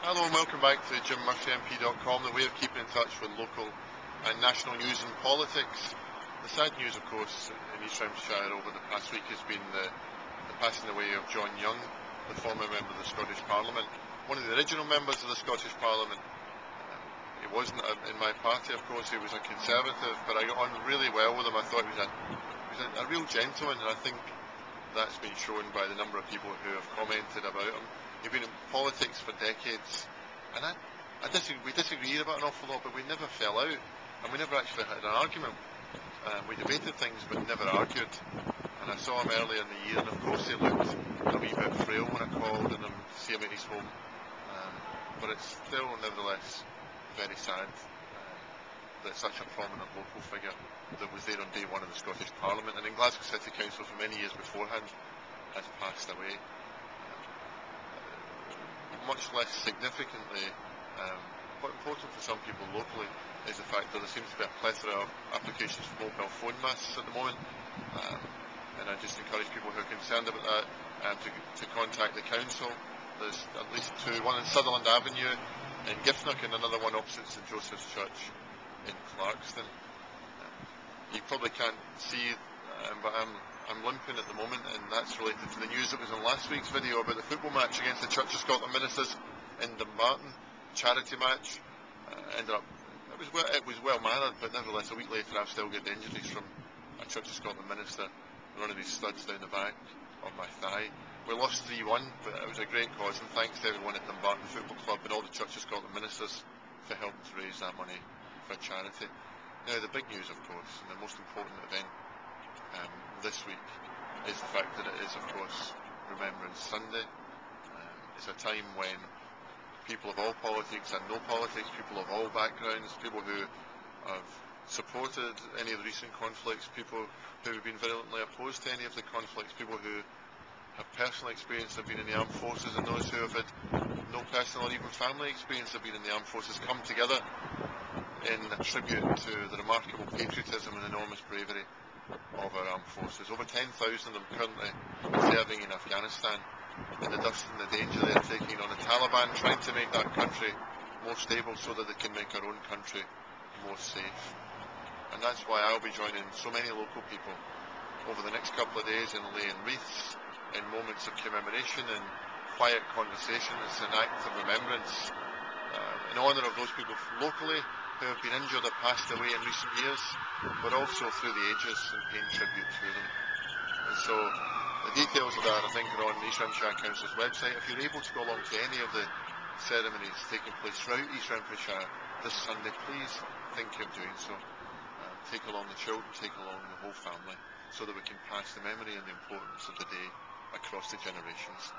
Hello and welcome back to JimMurphyMP.com, the way of keeping in touch with local and national news and politics. The sad news, of course, in East Rememberance over the past week has been the passing away of John Young, the former member of the Scottish Parliament, one of the original members of the Scottish Parliament. He wasn't in my party, of course. He was a Conservative, but I got on really well with him. I thought he was a real gentleman, and I think that's been shown by the number of people who have commented about him. He'd been in politics for decades, and we disagreed about an awful lot, but we never fell out, and we never actually had an argument. We debated things, but never argued. And I saw him earlier in the year, and of course he looked a wee bit frail when I called on him to see him at his home. But it's still, nevertheless, very sad that such a prominent local figure that was there on day one of the Scottish Parliament and in Glasgow City Council for many years beforehand has passed away. Much less significantly, but important for some people locally, is the fact that there seems to be a plethora of applications for mobile phone masts at the moment, and I just encourage people who are concerned about that to contact the council. There's at least two, one in Sutherland Avenue in Giffnock and another one opposite St Joseph's Church in Clarkston. You probably can't see, but I'm limping at the moment, and that's related to the news that was in last week's video about the football match against the Church of Scotland ministers in Dumbarton, charity match. Ended up, it was well mannered, but nevertheless a week later I've still got injuries from a Church of Scotland minister running his studs down the back of my thigh. We lost 3-1, but it was a great cause, and thanks to everyone at Dumbarton Football Club and all the Church of Scotland ministers for helping to raise that money for charity. Now the big news, of course, and the most important event this week is the fact that it is, of course, Remembrance Sunday. It's a time when people of all politics and no politics, people of all backgrounds, people who have supported any of the recent conflicts, people who have been virulently opposed to any of the conflicts, people who have personal experience of being in the armed forces, and those who have had no personal or even family experience of being in the armed forces come together in a tribute to the remarkable patriotism and enormous bravery of our armed forces. Over 10,000 of them currently serving in Afghanistan, in the dust and the danger they are taking on the Taliban, trying to make that country more stable so that they can make our own country more safe. And that's why I'll be joining so many local people over the next couple of days in laying wreaths, in moments of commemoration and quiet conversations and acts of remembrance in honour of those people locally who have been injured or passed away in recent years, but also through the ages, and paying tribute to them. And so the details of that, I think, are on East Rememberance Council's website. If you're able to go along to any of the ceremonies taking place throughout East Remembrance this Sunday, please think of doing so. Take along the children, take along the whole family, so that we can pass the memory and the importance of the day across the generations.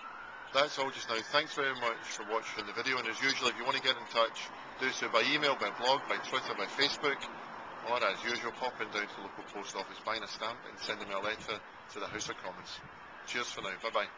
That's all just now. Thanks very much for watching the video, and as usual, if you want to get in touch, do so by email, by blog, by Twitter, by Facebook, or as usual, popping down to the local post office, buying a stamp and sending me a letter to the House of Commons. Cheers for now. Bye bye.